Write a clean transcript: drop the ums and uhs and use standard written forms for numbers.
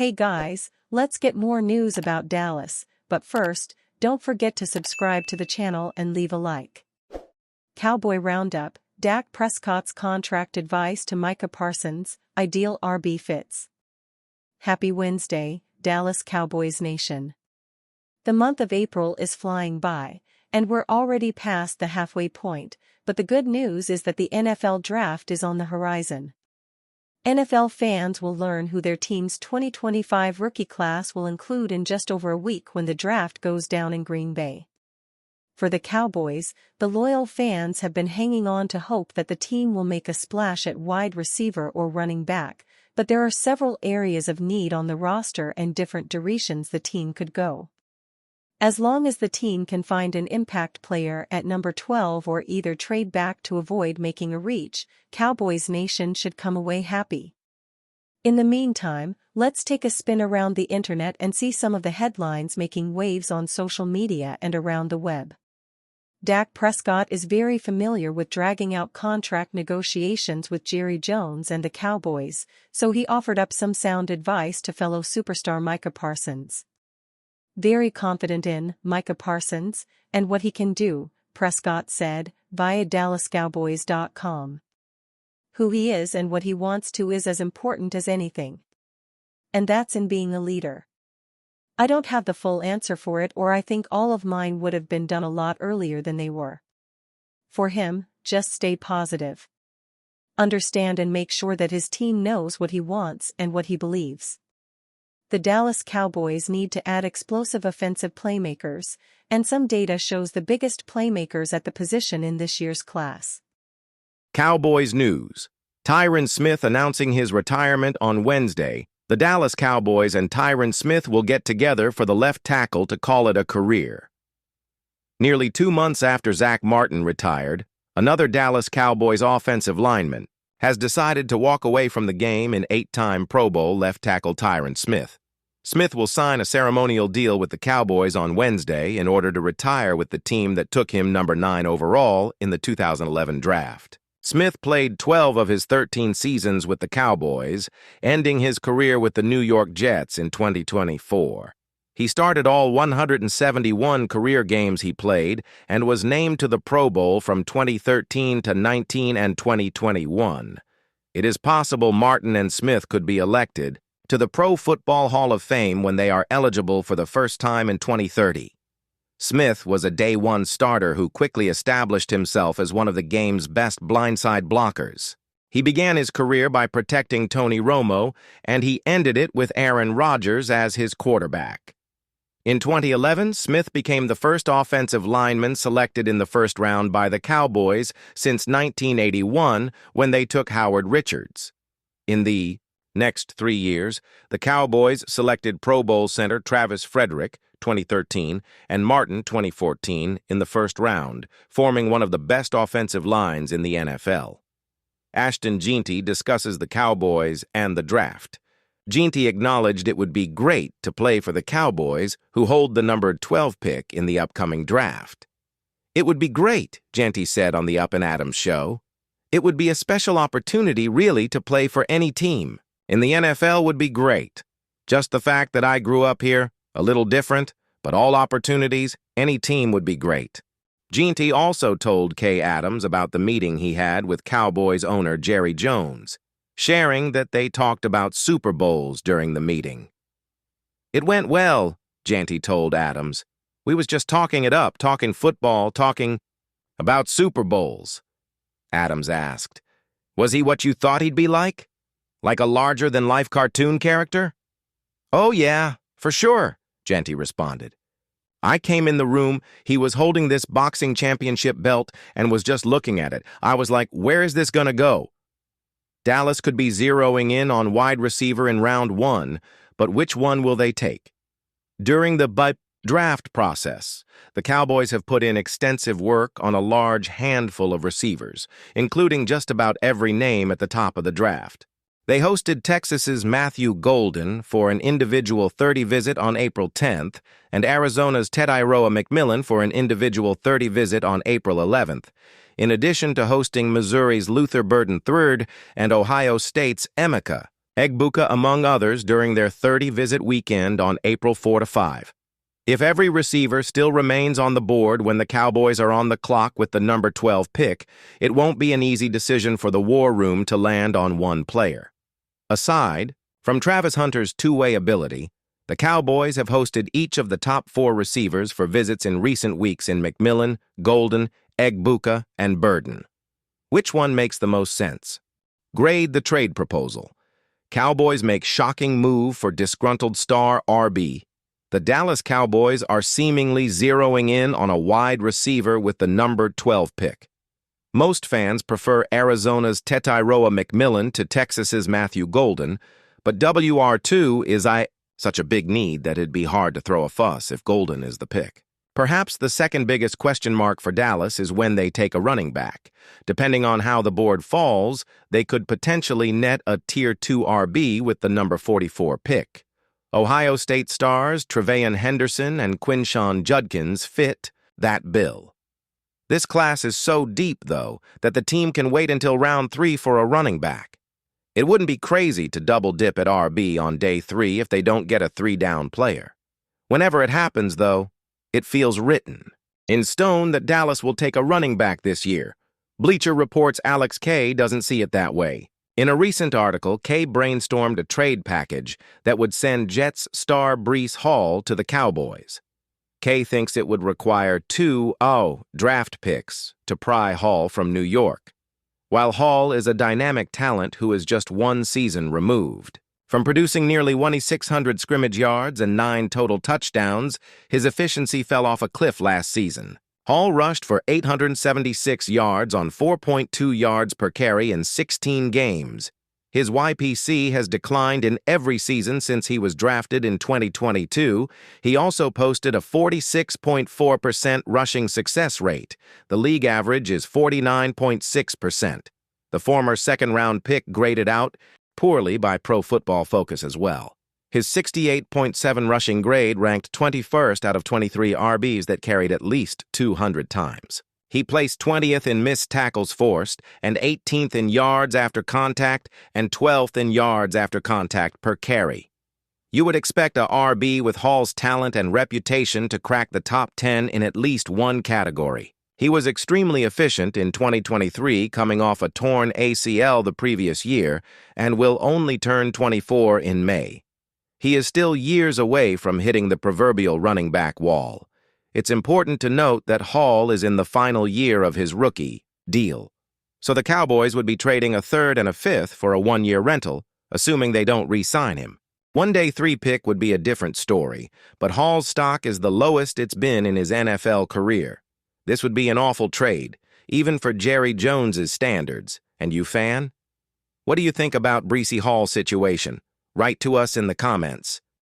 Hey guys, let's get more news about Dallas, but first, don't forget to subscribe to the channel and leave a like. Cowboy Roundup, Dak Prescott's contract advice to Micah Parsons, ideal RB fits. Happy Wednesday, Dallas Cowboys Nation. The month of April is flying by, and we're already past the halfway point, but the good news is that the NFL draft is on the horizon. NFL fans will learn who their team's 2025 rookie class will include in just over a week when the draft goes down in Green Bay. For the Cowboys, the loyal fans have been hanging on to hope that the team will make a splash at wide receiver or running back, but there are several areas of need on the roster and different directions the team could go. As long as the team can find an impact player at number 12 or either trade back to avoid making a reach, Cowboys Nation should come away happy. In the meantime, let's take a spin around the internet and see some of the headlines making waves on social media and around the web. Dak Prescott is very familiar with dragging out contract negotiations with Jerry Jones and the Cowboys, so he offered up some sound advice to fellow superstar Micah Parsons. Very confident in Micah Parsons and what he can do, Prescott said, via DallasCowboys.com. Who he is and what he wants to is as important as anything. And that's in being a leader. I don't have the full answer for it, or I think all of mine would have been done a lot earlier than they were. For him, just stay positive. Understand and make sure that his team knows what he wants and what he believes. The Dallas Cowboys need to add explosive offensive playmakers, and some data shows the biggest playmakers at the position in this year's class. Cowboys news. Tyron Smith announcing his retirement on Wednesday. The Dallas Cowboys and Tyron Smith will get together for the left tackle to call it a career. Nearly 2 months after Zach Martin retired, another Dallas Cowboys offensive lineman has decided to walk away from the game in 8-time Pro Bowl left tackle Tyron Smith. Smith will sign a ceremonial deal with the Cowboys on Wednesday in order to retire with the team that took him number 9 overall in the 2011 draft. Smith played 12 of his 13 seasons with the Cowboys, ending his career with the New York Jets in 2024. He started all 171 career games he played and was named to the Pro Bowl from 2013 to 19 and 2021. It is possible Martin and Smith could be elected to the Pro Football Hall of Fame when they are eligible for the first time in 2030. Smith was a Day 1 starter who quickly established himself as one of the game's best blindside blockers. He began his career by protecting Tony Romo, and he ended it with Aaron Rodgers as his quarterback. In 2011, Smith became the first offensive lineman selected in the first round by the Cowboys since 1981 when they took Howard Richards. In the next 3 years, the Cowboys selected Pro Bowl center Travis Frederick, 2013, and Martin, 2014, in the first round, forming one of the best offensive lines in the NFL. Ashton Jeanty discusses the Cowboys and the draft. Jeanty acknowledged it would be great to play for the Cowboys, who hold the number 12 pick in the upcoming draft. It would be great, Jeanty said on the Up and Adams show. It would be a special opportunity, really, to play for any team. In the NFL would be great. Just the fact that I grew up here, a little different, but all opportunities, any team would be great. Jeanty also told Kay Adams about the meeting he had with Cowboys owner Jerry Jones, sharing that they talked about Super Bowls during the meeting. It went well, Jeanty told Adams. We was just talking it up, talking football, talking about Super Bowls. Adams asked, was he what you thought he'd be like? Like a larger-than-life cartoon character? Oh, yeah, for sure, Jeanty responded. I came in the room, he was holding this boxing championship belt and was just looking at it. I was like, where is this gonna go? Dallas could be zeroing in on wide receiver in round 1, but which one will they take? During the draft process, the Cowboys have put in extensive work on a large handful of receivers, including just about every name at the top of the draft. They hosted Texas's Matthew Golden for an individual 30 visit on April 10th and Arizona's Tedairoa McMillan for an individual 30 visit on April 11th, in addition to hosting Missouri's Luther Burden III and Ohio State's Emeka Egbuka among others during their 30-visit weekend on April 4 to 5. If every receiver still remains on the board when the Cowboys are on the clock with the number 12 pick, it won't be an easy decision for the War Room to land on one player. Aside from Travis Hunter's two-way ability, the Cowboys have hosted each of the top 4 receivers for visits in recent weeks in McMillan, Golden, Egbuka, and Burden. Which one makes the most sense? Grade the trade proposal. Cowboys make shocking move for disgruntled star RB. The Dallas Cowboys are seemingly zeroing in on a wide receiver with the number 12 pick. Most fans prefer Arizona's Tetairoa McMillan to Texas's Matthew Golden, but WR2 is such a big need that it'd be hard to throw a fuss if Golden is the pick. Perhaps the second biggest question mark for Dallas is when they take a running back. Depending on how the board falls, they could potentially net a Tier 2 RB with the number 44 pick. Ohio State stars Tre'Veyon Henderson and Quinshon Judkins fit that bill. This class is so deep, though, that the team can wait until round 3 for a running back. It wouldn't be crazy to double-dip at RB on day 3 if they don't get a 3-down player. Whenever it happens, though, it feels written in stone that Dallas will take a running back this year. Bleacher Report's Alex K doesn't see it that way. In a recent article, K brainstormed a trade package that would send Jets star Brecee Hall to the Cowboys. K thinks it would require 2 draft picks to pry Hall from New York, while Hall is a dynamic talent who is just 1 season removed. From producing nearly 2,600 scrimmage yards and 9 total touchdowns, his efficiency fell off a cliff last season. Hall rushed for 876 yards on 4.2 yards per carry in 16 games. His YPC has declined in every season since he was drafted in 2022. He also posted a 46.4% rushing success rate. The league average is 49.6%. The former second-round pick graded out poorly by Pro Football Focus as well. His 68.7 rushing grade ranked 21st out of 23 RBs that carried at least 200 times. He placed 20th in missed tackles forced and 18th in yards after contact and 12th in yards after contact per carry. You would expect a RB with Hall's talent and reputation to crack the top 10 in at least one category. He was extremely efficient in 2023, coming off a torn ACL the previous year, and will only turn 24 in May. He is still years away from hitting the proverbial running back wall. It's important to note that Hall is in the final year of his rookie deal, so the Cowboys would be trading a 3rd and a 5th for a 1-year rental, assuming they don't re-sign him. One day 3 pick would be a different story, but Hall's stock is the lowest it's been in his NFL career. This would be an awful trade, even for Jerry Jones's standards. And you, fan? What do you think about Brecee Hall's situation? Write to us in the comments.